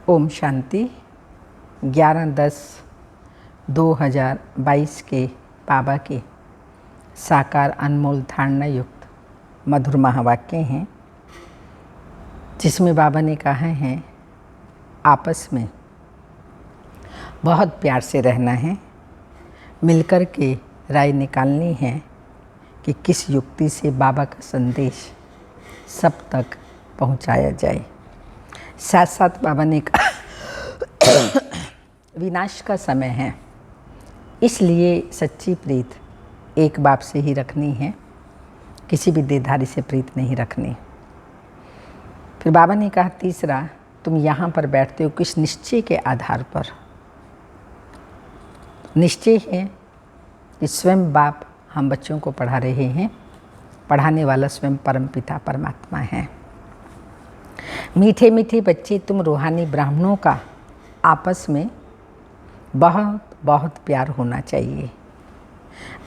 ओम शांति। 11/10/2022 के बाबा के साकार अनमोल धारणा युक्त मधुर महावाक्य हैं, जिसमें बाबा ने कहा है आपस में बहुत प्यार से रहना है, मिलकर के राय निकालनी है कि किस युक्ति से बाबा का संदेश सब तक पहुंचाया जाए। साथ साथ बाबा ने कहा विनाश का समय है, इसलिए सच्ची प्रीत एक बाप से ही रखनी है, किसी भी देहधारी से प्रीत नहीं रखनी। फिर बाबा ने कहा तीसरा, तुम यहाँ पर बैठते हो किस निश्चय के आधार पर? निश्चय है कि स्वयं बाप हम बच्चों को पढ़ा रहे हैं, पढ़ाने वाला स्वयं परमपिता परमात्मा है। मीठे मीठे बच्चे, तुम रूहानी ब्राह्मणों का आपस में बहुत बहुत प्यार होना चाहिए।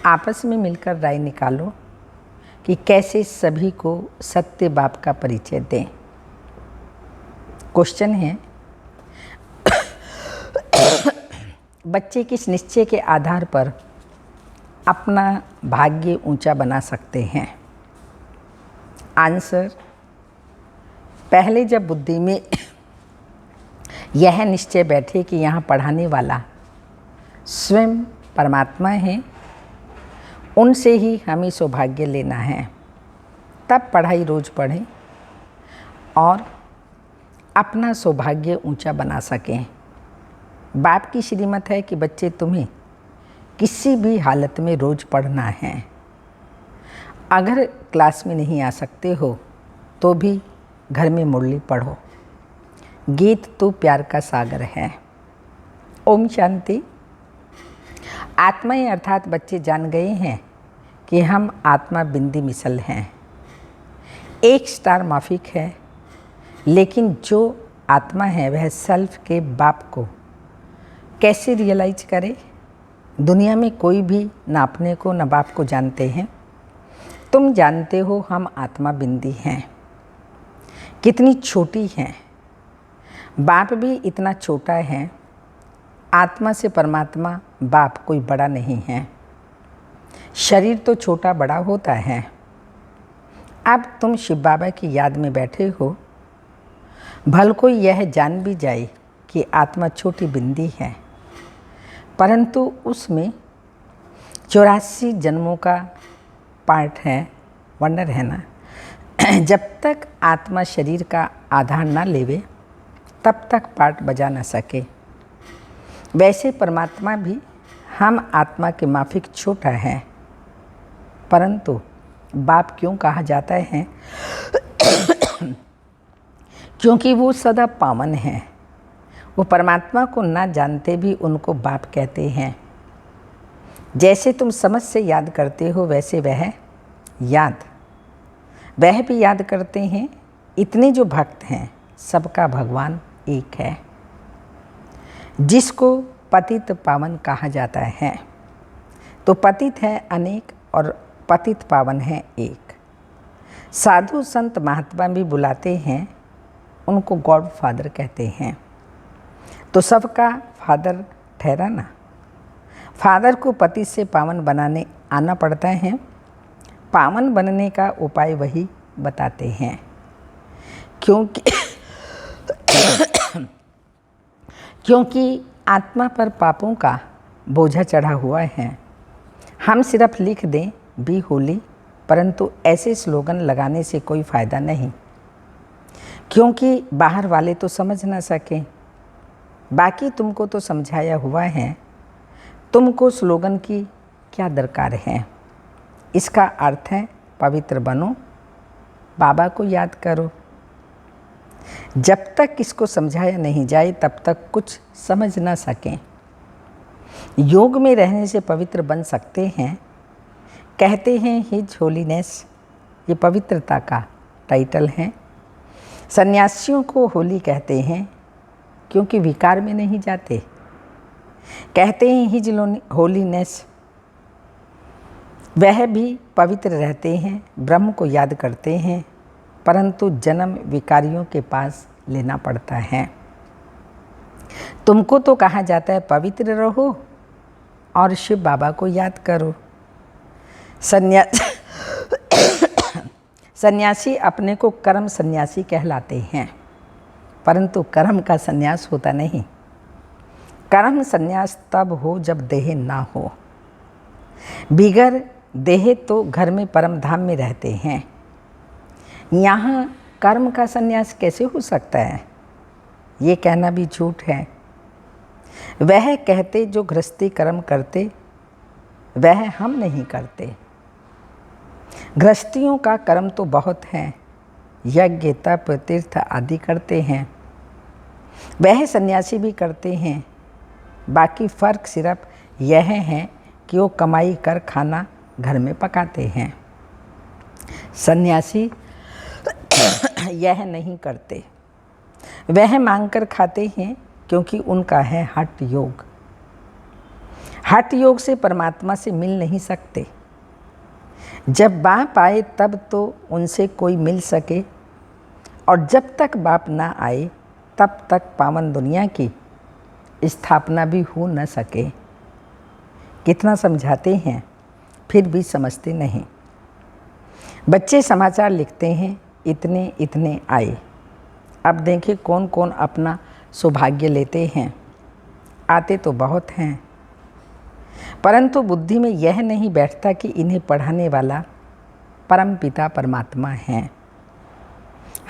आपस में मिलकर राय निकालो कि कैसे सभी को सत्य बाप का परिचय दें। क्वेश्चन है बच्चे किस निश्चय के आधार पर अपना भाग्य ऊंचा बना सकते हैं? आंसर, पहले जब बुद्धि में यह निश्चय बैठे कि यहाँ पढ़ाने वाला स्वयं परमात्मा है, उनसे ही हमें सौभाग्य लेना है, तब पढ़ाई रोज़ पढ़ें और अपना सौभाग्य ऊंचा बना सकें। बाप की श्रीमत है कि बच्चे तुम्हें किसी भी हालत में रोज़ पढ़ना है। अगर क्लास में नहीं आ सकते हो तो भी घर में मुरली पढ़ो। गीत तो प्यार का सागर है। ओम शांति। आत्मा अर्थात बच्चे जान गए हैं कि हम आत्मा बिंदी मिसल हैं। एक स्टार माफिक है, लेकिन जो आत्मा है वह सेल्फ के बाप को कैसे रियलाइज करे? दुनिया में कोई भी ना अपने को ना बाप को जानते हैं। तुम जानते हो हम आत्मा बिंदी हैं, कितनी छोटी हैं। बाप भी इतना छोटा है। आत्मा से परमात्मा बाप कोई बड़ा नहीं है। शरीर तो छोटा बड़ा होता है। अब तुम शिव बाबा की याद में बैठे हो, भल कोई यह जान भी जाए कि आत्मा छोटी बिंदी है, परंतु उसमें 84 जन्मों का पार्ट है, वंडर है ना। जब तक आत्मा शरीर का आधार ना लेवे तब तक पार्ट बजा न सके। वैसे परमात्मा भी हम आत्मा के माफिक छोटा है, परंतु बाप क्यों कहा जाता है? क्योंकि वो सदा पावन है। वो परमात्मा को ना जानते भी उनको बाप कहते हैं। जैसे तुम समझ से याद करते हो वैसे वह भी याद करते हैं। इतने जो भक्त हैं सबका भगवान एक है, जिसको पतित पावन कहा जाता है। तो पतित है अनेक और पतित पावन है एक। साधु संत महात्मा भी बुलाते हैं, उनको गॉड फादर कहते हैं। तो सबका फादर ठहरा ना। फादर को पति से पावन बनाने आना पड़ता है। पावन बनने का उपाय वही बताते हैं, क्योंकि आत्मा पर पापों का बोझा चढ़ा हुआ है। हम सिर्फ लिख दें बी होली, परंतु ऐसे स्लोगन लगाने से कोई फ़ायदा नहीं, क्योंकि बाहर वाले तो समझ ना सकें। बाकी तुमको तो समझाया हुआ है, तुमको स्लोगन की क्या दरकार है? इसका अर्थ है पवित्र बनो, बाबा को याद करो। जब तक इसको समझाया नहीं जाए तब तक कुछ समझ ना सकें। योग में रहने से पवित्र बन सकते हैं। कहते हैं हिज होलीनेस, ये पवित्रता का टाइटल है। सन्यासियों को होली कहते हैं क्योंकि विकार में नहीं जाते। कहते हैं हिज होलीनेस, वह भी पवित्र रहते हैं, ब्रह्म को याद करते हैं, परंतु जन्म विकारियों के पास लेना पड़ता है। तुमको तो कहा जाता है पवित्र रहो और शिव बाबा को याद करो। सन्यासी अपने को कर्म सन्यासी कहलाते हैं, परंतु कर्म का सन्यास होता नहीं। कर्म सन्यास तब हो जब देह ना हो। बिगर देह तो घर में परम धाम में रहते हैं। यहाँ कर्म का सन्यास कैसे हो सकता है? ये कहना भी झूठ है। वह कहते जो गृहस्थी कर्म करते, वह हम नहीं करते। गृहस्थियों का कर्म तो बहुत है, यज्ञ तप तीर्थ आदि करते हैं, वह सन्यासी भी करते हैं। बाकी फ़र्क सिर्फ यह है कि वो कमाई कर खाना घर में पकाते हैं। सन्यासी यह नहीं करते, वह मांग कर खाते हैं, क्योंकि उनका है हठ योग। हठ योग से परमात्मा से मिल नहीं सकते। जब बाप आए तब तो उनसे कोई मिल सके, और जब तक बाप ना आए तब तक पावन दुनिया की स्थापना भी हो न सके। कितना समझाते हैं फिर भी समझते नहीं। बच्चे समाचार लिखते हैं इतने इतने आए। अब देखें कौन कौन अपना सौभाग्य लेते हैं। आते तो बहुत हैं, परंतु बुद्धि में यह नहीं बैठता कि इन्हें पढ़ाने वाला परम पिता परमात्मा है।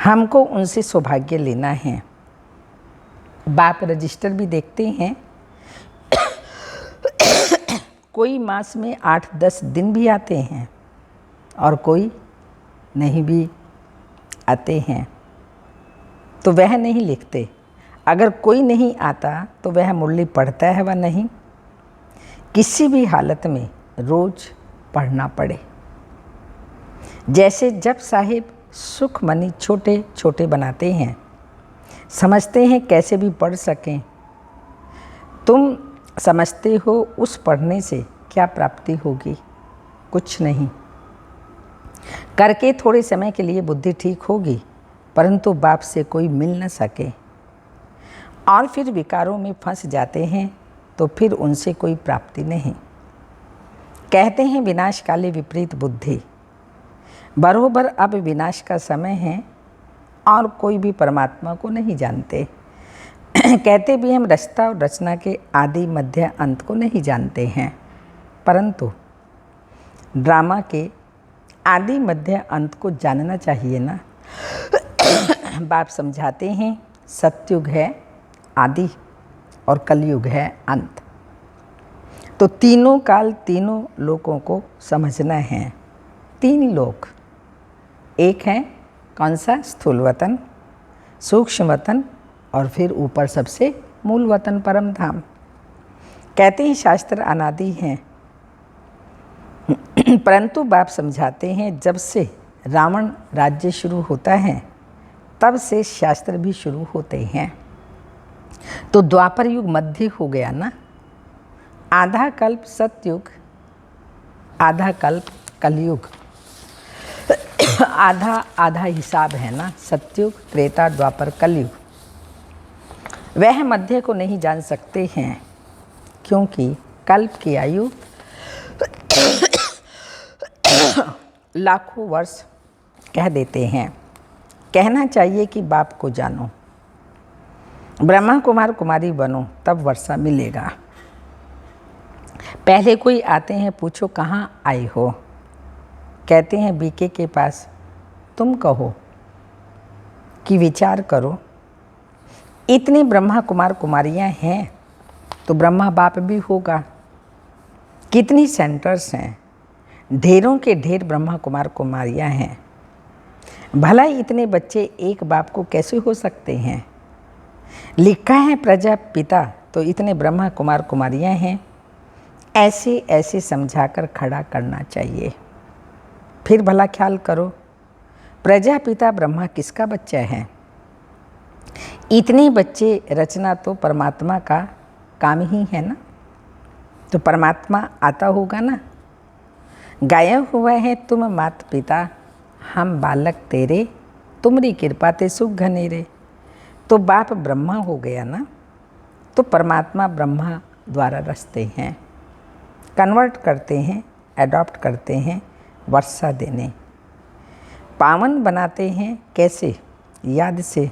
हमको उनसे सौभाग्य लेना है। बाप रजिस्टर भी देखते हैं। कोई मास में 8-10 दिन भी आते हैं और कोई नहीं भी आते हैं, तो वह नहीं लिखते। अगर कोई नहीं आता तो वह मुरली पढ़ता है व नहीं। किसी भी हालत में रोज़ पढ़ना पड़े। जैसे जब साहिब सुखमनी छोटे छोटे बनाते हैं, समझते हैं कैसे भी पढ़ सकें। तुम समझते हो उस पढ़ने से क्या प्राप्ति होगी? कुछ नहीं। करके थोड़े समय के लिए बुद्धि ठीक होगी, परंतु बाप से कोई मिल न सके और फिर विकारों में फंस जाते हैं, तो फिर उनसे कोई प्राप्ति नहीं। कहते हैं विनाश काले विपरीत बुद्धि। बरोबर अब विनाश का समय है और कोई भी परमात्मा को नहीं जानते। कहते भी हम रचता और रचना के आदि मध्य अंत को नहीं जानते हैं, परंतु ड्रामा के आदि मध्य अंत को जानना चाहिए ना। बाप समझाते हैं सतयुग है आदि और कलयुग है अंत। तो तीनों काल तीनों लोकों को समझना है। 3 लोक, एक है कौन सा? स्थूल वतन, सूक्ष्म वतन और फिर ऊपर सबसे मूल वतन परम धाम। कहते हैं शास्त्र अनादि हैं, परंतु बाप समझाते हैं जब से रावण राज्य शुरू होता है तब से शास्त्र भी शुरू होते हैं। तो द्वापर युग मध्य हो गया ना। आधा कल्प सतयुग, आधा कल्प कलयुग, आधा आधा हिसाब है ना। सतयुग त्रेता द्वापर कलयुग। वह मध्य को नहीं जान सकते हैं, क्योंकि कल्प की आयु लाखों वर्ष कह देते हैं। कहना चाहिए कि बाप को जानो, ब्रह्मा कुमार कुमारी बनो, तब वर्षा मिलेगा। पहले कोई आते हैं, पूछो कहाँ आए हो? कहते हैं बीके के पास। तुम कहो कि विचार करो, इतने ब्रह्मा कुमार कुमारियाँ हैं तो ब्रह्मा बाप भी होगा। कितनी सेंटर्स हैं, ढेरों के ढेर ब्रह्मा कुमार कुमारियाँ हैं। भला इतने बच्चे एक बाप को कैसे हो सकते हैं? लिखा है प्रजापिता, तो इतने ब्रह्मा कुमार कुमारियाँ हैं। ऐसे ऐसे समझाकर खड़ा करना चाहिए। फिर भला ख्याल करो, प्रजापिता ब्रह्मा किसका बच्चा है? इतने बच्चे रचना तो परमात्मा का काम ही है ना। तो परमात्मा आता होगा ना। गाया हुआ है तुम मात पिता, हम बालक तेरे, तुमरी कृपा ते सुख घनेरे। तो बाप ब्रह्मा हो गया ना। तो परमात्मा ब्रह्मा द्वारा रचते हैं, कन्वर्ट करते हैं, एडॉप्ट करते हैं, वर्षा देने, पावन बनाते हैं। कैसे? याद से।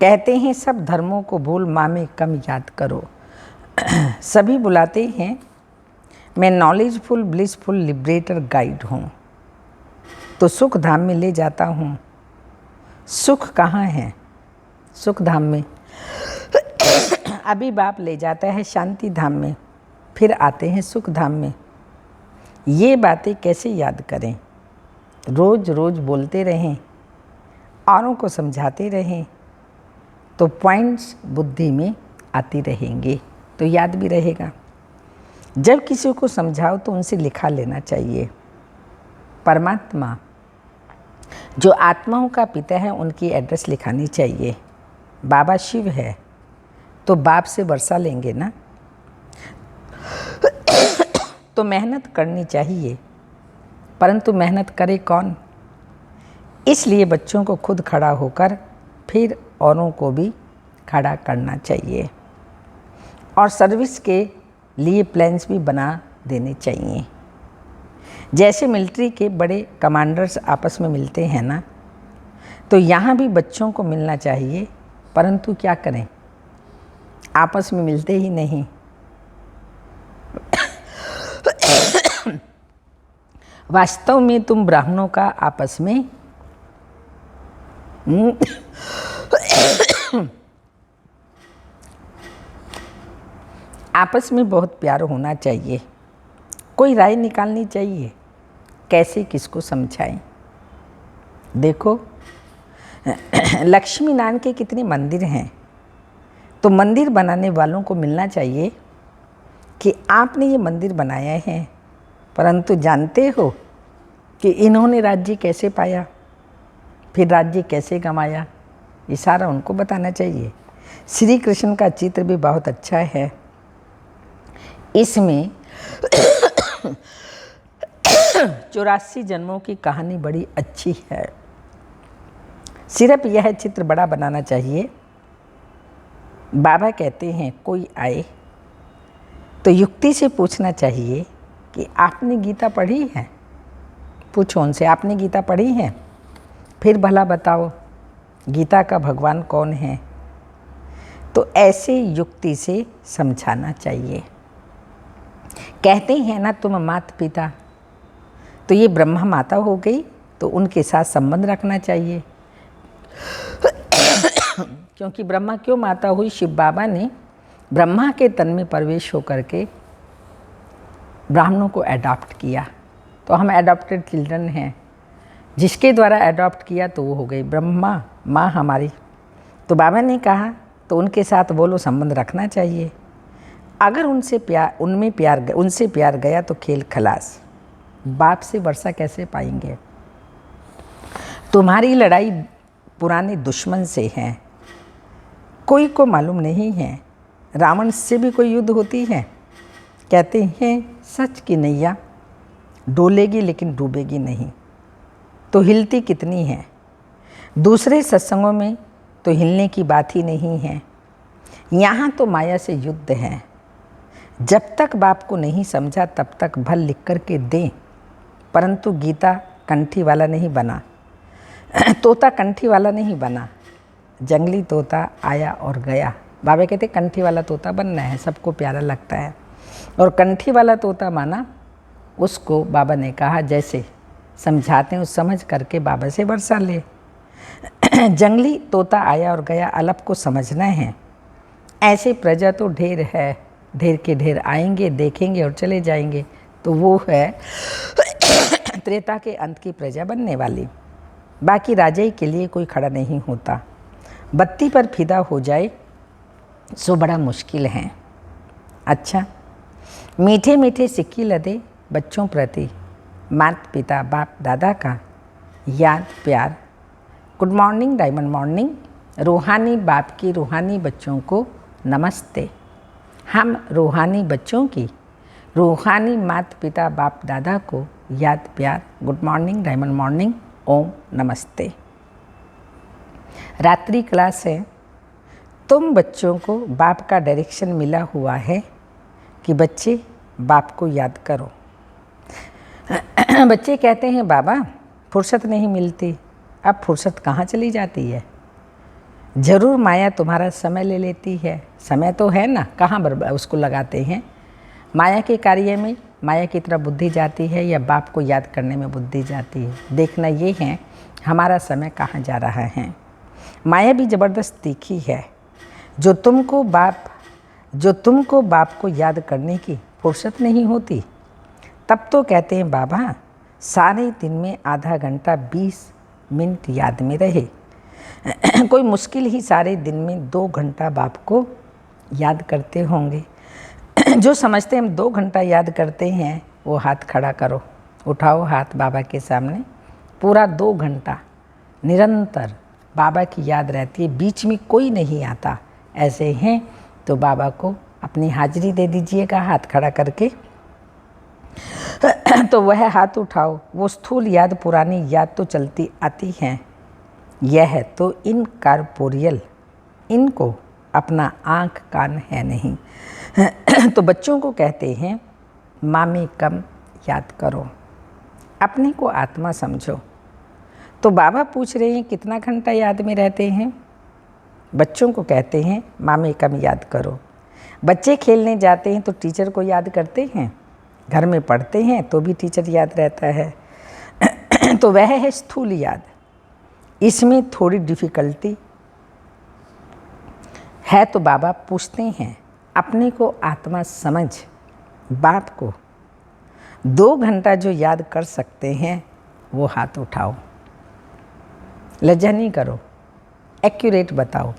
कहते हैं सब धर्मों को भूल, माँ में कम याद करो। सभी बुलाते हैं, मैं नॉलेजफुल ब्लिसफुल लिबरेटर गाइड हूँ, तो सुख धाम में ले जाता हूँ। सुख कहाँ है? सुख धाम में। अभी बाप ले जाता है शांति धाम में, फिर आते हैं सुख धाम में। ये बातें कैसे याद करें? रोज़ रोज़ बोलते रहें, औरों को समझाते रहें, तो पॉइंट्स बुद्धि में आती रहेंगे, तो याद भी रहेगा। जब किसी को समझाओ तो उनसे लिखा लेना चाहिए। परमात्मा जो आत्माओं का पिता है, उनकी एड्रेस लिखानी चाहिए। बाबा शिव है तो बाप से वर्षा लेंगे ना, तो मेहनत करनी चाहिए, परंतु मेहनत करे कौन? इसलिए बच्चों को खुद खड़ा होकर फिर औरों को भी खड़ा करना चाहिए, और सर्विस के लिए प्लान्स भी बना देने चाहिए। जैसे मिलिट्री के बड़े कमांडर्स आपस में मिलते हैं ना, तो यहाँ भी बच्चों को मिलना चाहिए, परंतु क्या करें, आपस में मिलते ही नहीं। वास्तव में तुम ब्राह्मणों का आपस में आपस में बहुत प्यार होना चाहिए। कोई राय निकालनी चाहिए, कैसे किसको समझाएं। देखो लक्ष्मी नारायण के कितने मंदिर हैं, तो मंदिर बनाने वालों को मिलना चाहिए कि आपने ये मंदिर बनाया है, परंतु जानते हो कि इन्होंने राज्य कैसे पाया, फिर राज्य कैसे कमाया, ये सारा उनको बताना चाहिए। श्री कृष्ण का चित्र भी बहुत अच्छा है। इसमें 84 जन्मों की कहानी बड़ी अच्छी है। सिर्फ यह चित्र बड़ा बनाना चाहिए। बाबा कहते हैं कोई आए तो युक्ति से पूछना चाहिए कि आपने गीता पढ़ी है? पूछो उनसे, आपने गीता पढ़ी है? फिर भला बताओ गीता का भगवान कौन है? तो ऐसे युक्ति से समझाना चाहिए। कहते हैं ना तुम माता पिता, तो ये ब्रह्मा माता हो गई, तो उनके साथ संबंध रखना चाहिए। क्योंकि ब्रह्मा क्यों माता हुई? शिव बाबा ने ब्रह्मा के तन में प्रवेश होकर के ब्राह्मणों को अडॉप्ट किया, तो हम अडॉप्टेड चिल्ड्रन हैं। जिसके द्वारा अडॉप्ट किया तो वो हो गई ब्रह्मा माँ हमारी। तो बाबा ने कहा तो उनके साथ बोलो संबंध रखना चाहिए। अगर उनसे प्यार गया तो खेल खलास। बाप से वर्षा कैसे पाएंगे? तुम्हारी लड़ाई पुराने दुश्मन से है, कोई को मालूम नहीं है। रावण से भी कोई युद्ध होती है? कहते हैं सच की नैया डोलेगी लेकिन डूबेगी नहीं, तो हिलती कितनी है। दूसरे सत्संगों में तो हिलने की बात ही नहीं है। यहाँ तो माया से युद्ध है। जब तक बाप को नहीं समझा तब तक भल लिख कर के दें, परंतु गीता कंठी वाला नहीं बना, तोता कंठी वाला नहीं बना। जंगली तोता आया और गया। बाबा कहते कंठी वाला तोता बनना है, सबको प्यारा लगता है। और कंठी वाला तोता माना, उसको बाबा ने कहा जैसे समझाते हैं उस समझ करके बाबा से वर्षा ले। जंगली तोता आया और गया, अलप को समझना है। ऐसे प्रजा तो ढेर है, ढेर के ढेर आएंगे, देखेंगे और चले जाएंगे, तो वो है त्रेता के अंत की प्रजा बनने वाली। बाकी राजाई के लिए कोई खड़ा नहीं होता। बत्ती पर फिदा हो जाए सो बड़ा मुश्किल है। अच्छा, मीठे मीठे सिक्की लदे बच्चों प्रति माता पिता बाप दादा का याद प्यार। Good morning, diamond morning. रूहानी बाप की रूहानी बच्चों को नमस्ते। हम रूहानी बच्चों की रूहानी माता पिता बाप दादा को याद प्यार। गुड मॉर्निंग, डायमंड मॉर्निंग, ओम नमस्ते। रात्रि क्लास है तुम बच्चों को बाप का डायरेक्शन मिला हुआ है कि बच्चे बाप को याद करो। बच्चे कहते हैं बाबा फुर्सत नहीं मिलती। अब फुर्सत कहाँ चली जाती है? ज़रूर माया तुम्हारा समय ले लेती है। समय तो है ना, कहाँ उसको लगाते हैं? माया के कार्य में माया की तरफ बुद्धि जाती है या बाप को याद करने में बुद्धि जाती है? देखना ये है हमारा समय कहाँ जा रहा है। माया भी ज़बरदस्त तीखी है। जो तुमको बाप को याद करने की फुर्सत नहीं होती, तब तो कहते हैं बाबा सारे दिन में आधा घंटा 20 मिनट याद में रहे। कोई मुश्किल ही सारे दिन में 2 घंटा बाप को याद करते होंगे। जो समझते हम 2 घंटा याद करते हैं वो हाथ खड़ा करो, उठाओ हाथ बाबा के सामने। पूरा 2 घंटा निरंतर बाबा की याद रहती है, बीच में कोई नहीं आता। ऐसे हैं तो बाबा को अपनी हाजिरी दे दीजिएगा हाथ खड़ा करके। तो वह हाथ उठाओ। वो स्थूल याद, पुरानी याद तो चलती आती हैं। यह तो इनकॉर्पोरियल, इनको अपना आँख कान है नहीं। तो बच्चों को कहते हैं मामी कम याद करो, अपने को आत्मा समझो। तो बाबा पूछ रहे हैं कितना घंटा याद में रहते हैं? बच्चों को कहते हैं मामी कम याद करो। बच्चे खेलने जाते हैं तो टीचर को याद करते हैं, घर में पढ़ते हैं तो भी टीचर याद रहता है। तो वह है स्थूल याद। इसमें थोड़ी डिफ़िकल्टी है तो बाबा पूछते हैं अपने को आत्मा समझ। बाप को 2 घंटा जो याद कर सकते हैं वो हाथ उठाओ। लज्जा नहीं करो, एक्यूरेट बताओ।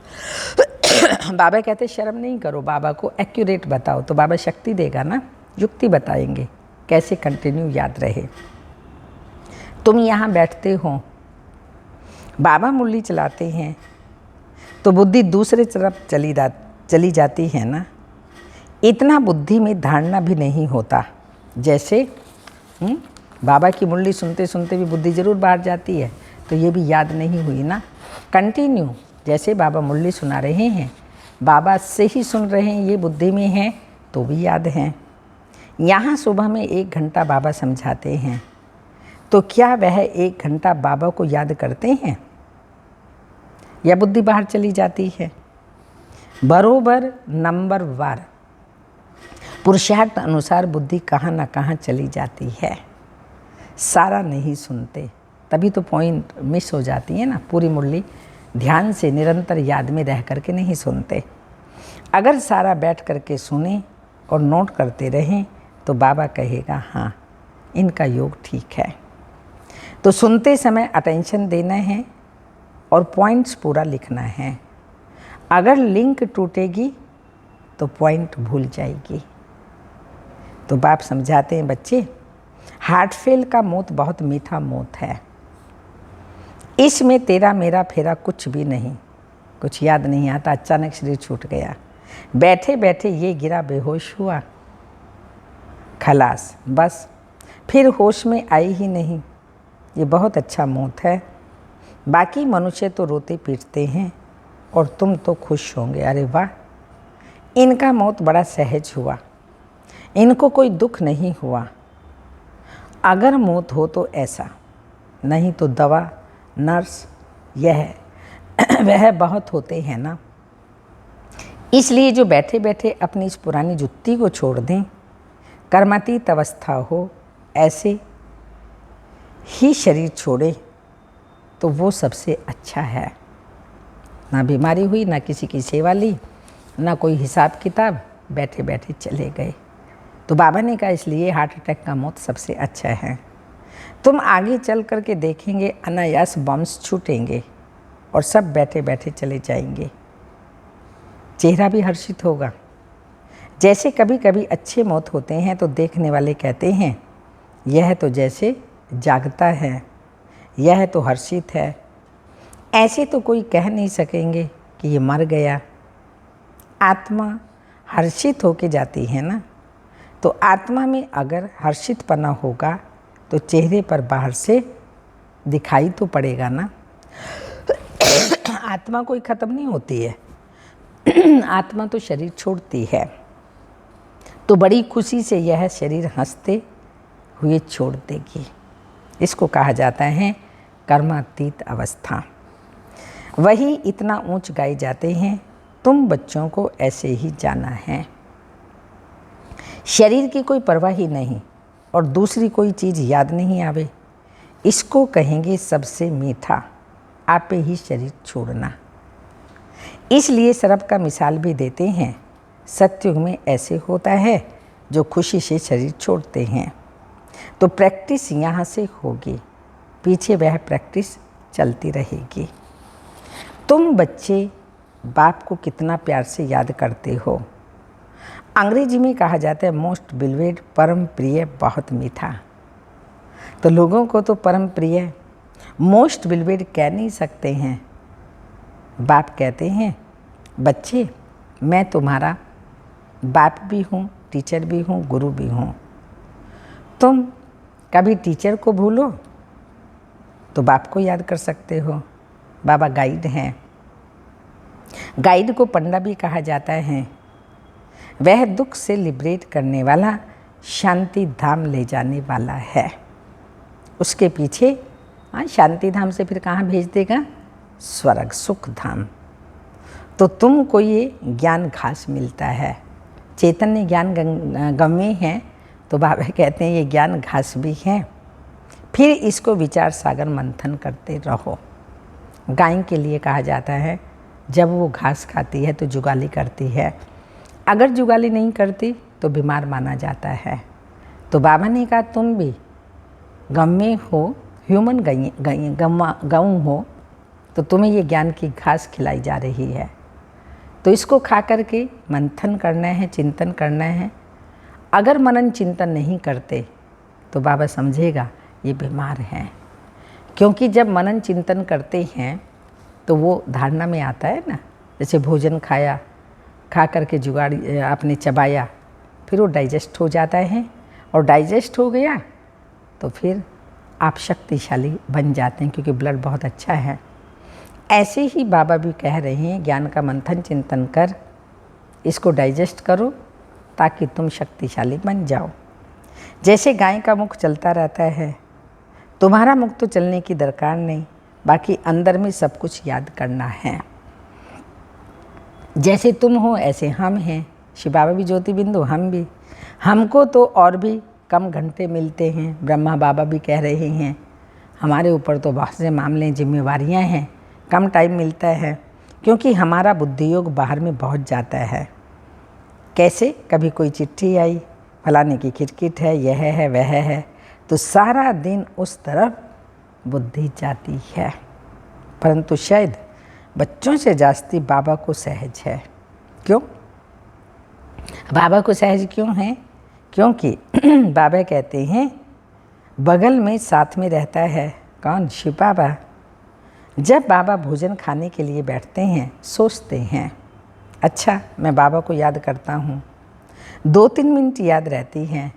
बाबा कहते शर्म नहीं करो, बाबा को एक्यूरेट बताओ तो बाबा शक्ति देगा ना, युक्ति बताएंगे कैसे कंटिन्यू याद रहे। तुम यहाँ बैठते हो, बाबा मुरली चलाते हैं तो बुद्धि दूसरे तरफ चली जाती है ना। इतना बुद्धि में धारणा भी नहीं होता। जैसे बाबा की मुरली सुनते सुनते भी बुद्धि ज़रूर बाहर जाती है, तो ये भी याद नहीं हुई ना। कंटिन्यू जैसे बाबा मुरली सुना रहे हैं, बाबा से ही सुन रहे हैं, ये बुद्धि में है तो भी याद हैं। यहाँ सुबह में 1 घंटा बाबा समझाते हैं, तो क्या वह 1 घंटा बाबा को याद करते हैं या बुद्धि बाहर चली जाती है? बरोबर नंबर वार पुरुषार्थ अनुसार बुद्धि कहाँ ना कहाँ चली जाती है। सारा नहीं सुनते, तभी तो पॉइंट मिस हो जाती है ना। पूरी मुरली ध्यान से निरंतर याद में रह करके नहीं सुनते। अगर सारा बैठ करके सुने और नोट करते रहें तो बाबा कहेगा हाँ इनका योग ठीक है। तो सुनते समय अटेंशन देना है और पॉइंट्स पूरा लिखना है। अगर लिंक टूटेगी तो पॉइंट भूल जाएगी। तो बाप समझाते हैं बच्चे हार्ट फेल का मौत बहुत मीठा मौत है। इसमें तेरा मेरा फेरा कुछ भी नहीं, कुछ याद नहीं आता। अचानक शरीर छूट गया, बैठे बैठे ये गिरा, बेहोश हुआ, खलास, बस फिर होश में आई ही नहीं। ये बहुत अच्छा मौत है। बाकी मनुष्य तो रोते पीटते हैं और तुम तो खुश होंगे। अरे वाह, इनका मौत बड़ा सहज हुआ, इनको कोई दुख नहीं हुआ। अगर मौत हो तो ऐसा, नहीं तो दवा, नर्स, यह वह बहुत होते हैं ना। इसलिए जो बैठे बैठे अपनी इस पुरानी जुत्ती को छोड़ दें, कर्मातीत अवस्था हो, ऐसे ही शरीर छोड़े तो वो सबसे अच्छा है। ना बीमारी हुई, ना किसी की सेवा ली, ना कोई हिसाब किताब, बैठे बैठे चले गए। तो बाबा ने कहा इसलिए हार्ट अटैक का मौत सबसे अच्छा है। तुम आगे चल कर के देखेंगे अनायास बम्स छूटेंगे और सब बैठे बैठे चले जाएंगे। चेहरा भी हर्षित होगा। जैसे कभी कभी अच्छे मौत होते हैं तो देखने वाले कहते हैं यह तो जैसे जागता है, यह तो हर्षित है। ऐसे तो कोई कह नहीं सकेंगे कि ये मर गया। आत्मा हर्षित होके जाती है ना। तो आत्मा में अगर हर्षितपना होगा तो चेहरे पर बाहर से दिखाई तो पड़ेगा ना। आत्मा कोई ख़त्म नहीं होती है। आत्मा तो शरीर छोड़ती है, तो बड़ी खुशी से यह शरीर हंसते हुए छोड़ देगी। इसको कहा जाता है कर्मातीत अवस्था। वही इतना ऊंच गाए जाते हैं, तुम बच्चों को ऐसे ही जाना है। शरीर की कोई परवाह ही नहीं और दूसरी कोई चीज़ याद नहीं आवे, इसको कहेंगे सबसे मीठा आपे ही शरीर छोड़ना। इसलिए सरब का मिसाल भी देते हैं, सतयुग में ऐसे होता है जो खुशी से शरीर छोड़ते हैं। तो प्रैक्टिस यहाँ से होगी, पीछे वह प्रैक्टिस चलती रहेगी। तुम बच्चे बाप को कितना प्यार से याद करते हो। अंग्रेजी में कहा जाता है मोस्ट बिलवेड, परम प्रिय, बहुत मीठा। तो लोगों को तो परम प्रिय मोस्ट बिलवेड कह नहीं सकते हैं। बाप कहते हैं बच्चे मैं तुम्हारा बाप भी हूँ, टीचर भी हूँ, गुरु भी हूँ। तुम कभी टीचर को भूलो तो बाप को याद कर सकते हो। बाबा गाइड हैं। गाइड को पंडा भी कहा जाता है। वह दुख से लिबरेट करने वाला, शांति धाम ले जाने वाला है। उसके पीछे शांति धाम से फिर कहाँ भेज देगा? स्वर्ग, सुख धाम। तो तुमको ये ज्ञान घास मिलता है। चैतन्य ज्ञान गम्य है, तो बाबा कहते हैं ये ज्ञान घास भी है। फिर इसको विचार सागर मंथन करते रहो। गाय के लिए कहा जाता है जब वो घास खाती है तो जुगाली करती है, अगर जुगाली नहीं करती तो बीमार माना जाता है। तो बाबा ने कहा तुम भी गम्मे हो, ह्यूमन गऊ हो, तो तुम्हें ये ज्ञान की घास खिलाई जा रही है। तो इसको खा करके मंथन करना है, चिंतन करना है। अगर मनन चिंतन नहीं करते तो बाबा समझेगा ये बीमार हैं, क्योंकि जब मनन चिंतन करते हैं तो वो धारणा में आता है ना। जैसे भोजन खाया, खा करके जुगाड़ी आपने चबाया, फिर वो डाइजेस्ट हो जाता है, और डाइजेस्ट हो गया तो फिर आप शक्तिशाली बन जाते हैं, क्योंकि ब्लड बहुत अच्छा है। ऐसे ही बाबा भी कह रहे हैं ज्ञान का मंथन चिंतन कर, इसको डाइजेस्ट करो ताकि तुम शक्तिशाली बन जाओ। जैसे गाय का मुख चलता रहता है, तुम्हारा मुख तो चलने की दरकार नहीं, बाकी अंदर में सब कुछ याद करना है। जैसे तुम हो ऐसे हम हैं। शिव बाबा भी ज्योति बिंदु, हम भी। हमको तो और भी कम घंटे मिलते हैं। ब्रह्मा बाबा भी कह रहे हैं हमारे ऊपर तो बहुत से मामले, जिम्मेवारियां हैं, कम टाइम मिलता है, क्योंकि हमारा बुद्धि योग बाहर में बहुत जाता है। कैसे? कभी कोई चिट्ठी आई, फलाने की किटकिट है, यह है वह है, तो सारा दिन उस तरफ बुद्धि जाती है। परंतु शायद बच्चों से जास्ती बाबा को सहज है। क्यों बाबा को सहज क्यों है? क्योंकि बाबा कहते हैं बगल में साथ में रहता है कौन? शिव बाबा। जब बाबा भोजन खाने के लिए बैठते हैं, सोचते हैं अच्छा मैं बाबा को याद करता हूँ, 2-3 मिनट याद रहती हैं,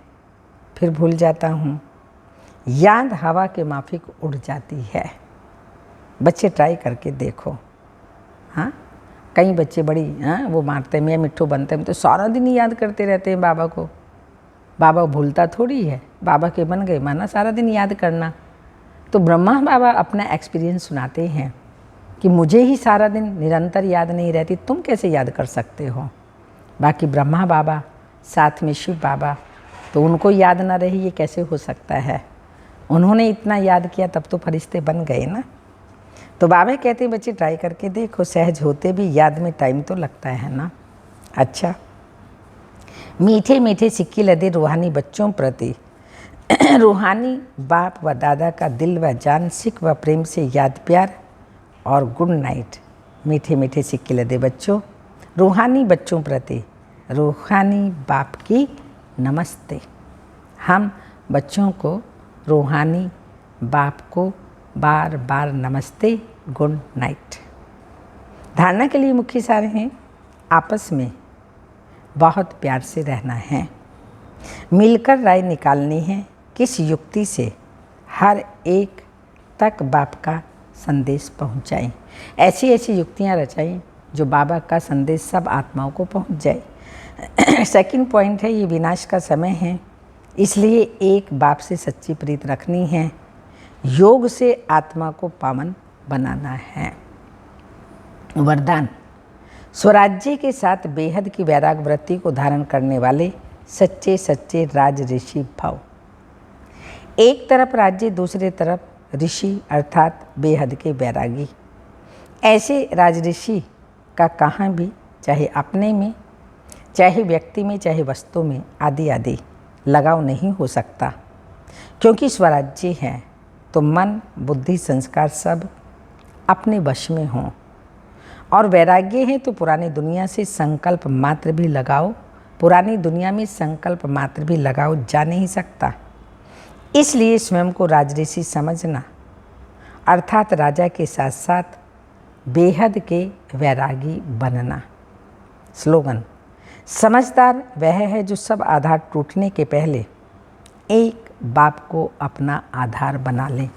फिर भूल जाता हूँ। याद हवा के माफिक उड़ जाती है। बच्चे ट्राई करके देखो। हाँ, कई बच्चे बड़ी वो मारते मैं मिट्ठू बनते हैं, तो सारा दिन ही याद करते रहते हैं बाबा को। बाबा भूलता थोड़ी है, बाबा के बन गए माना सारा दिन याद करना। तो ब्रह्मा बाबा अपना एक्सपीरियंस सुनाते हैं कि मुझे ही सारा दिन निरंतर याद नहीं रहती, तुम कैसे याद कर सकते हो? बाकी ब्रह्मा बाबा साथ में शिव बाबा, तो उनको याद ना रही, ये कैसे हो सकता है? उन्होंने इतना याद किया तब तो फरिश्ते बन गए ना। तो बाबा कहते हैं बच्चे ट्राई करके देखो, सहज होते भी याद में टाइम तो लगता है ना। अच्छा, मीठे मीठे सिक्के लदे रूहानी बच्चों प्रति रूहानी बाप व दादा का दिल व जान, सिख व प्रेम से याद प्यार और गुड नाइट। मीठे मीठे सिक्के लदे बच्चों, रूहानी बच्चों प्रति रूहानी बाप की नमस्ते। हम बच्चों को रूहानी बाप को बार बार नमस्ते, गुड नाइट। धारणा के लिए मुख्य सार हैं आपस में बहुत प्यार से रहना है, मिलकर राय निकालनी है, किस युक्ति से हर एक तक बाप का संदेश पहुंचाएं। ऐसी ऐसी युक्तियां रचाएं जो बाबा का संदेश सब आत्माओं को पहुंच जाए। सेकंड पॉइंट है, ये विनाश का समय है, इसलिए एक बाप से सच्ची प्रीत रखनी है। योग से आत्मा को पावन बनाना है। वरदान, स्वराज्य के साथ बेहद की वैराग वृत्ति को धारण करने वाले सच्चे सच्चे राज ऋषि भव। एक तरफ राज्य, दूसरे तरफ ऋषि अर्थात बेहद के वैरागी। ऐसे राज ऋषि का कहाँ भी, चाहे अपने में, चाहे व्यक्ति में, चाहे वस्तु में, आदि आदि लगाव नहीं हो सकता, क्योंकि स्वराज्य है तो मन, बुद्धि, संस्कार सब अपने वश में हों। और वैराग्य है तो पुरानी दुनिया से संकल्प मात्र भी लगाओ, पुरानी दुनिया में संकल्प मात्र भी लगाओ जा नहीं सकता। इसलिए स्वयं को राजऋषि समझना अर्थात राजा के साथ साथ बेहद के वैरागी बनना। स्लोगन, समझदार वह है जो सब आधार टूटने के पहले एक बाप को अपना आधार बना ले।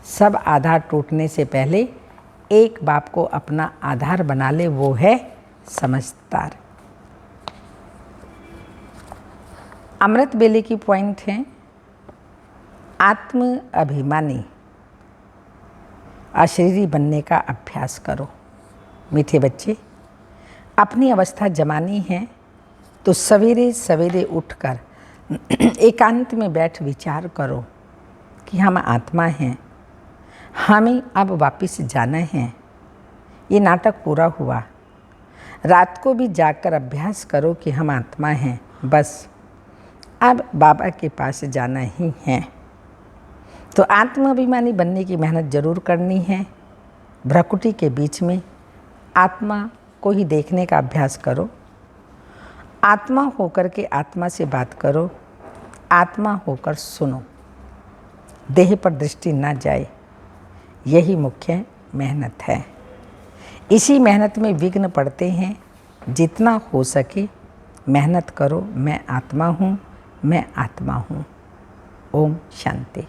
सब आधार टूटने से पहले एक बाप को अपना आधार बना ले, वो है समझदार। अमृत बेले की पॉइंट है, आत्म अभिमानी अशरीरी बनने का अभ्यास करो। मीठे बच्चे, अपनी अवस्था जमानी है तो सवेरे सवेरे उठकर एकांत में बैठ विचार करो कि हम आत्मा हैं, हमें अब वापस जाना है। ये नाटक पूरा हुआ। रात को भी जाकर अभ्यास करो कि हम आत्मा हैं, बस अब बाबा के पास जाना ही है। तो आत्माभिमानी बनने की मेहनत जरूर करनी है। भ्रकुटी के बीच में आत्मा को ही देखने का अभ्यास करो। आत्मा होकर के आत्मा से बात करो, आत्मा होकर सुनो, देह पर दृष्टि ना जाए। यही मुख्य मेहनत है। इसी मेहनत में विघ्न पड़ते हैं। जितना हो सके मेहनत करो। मैं आत्मा हूँ, मैं आत्मा हूँ। ओम शांति।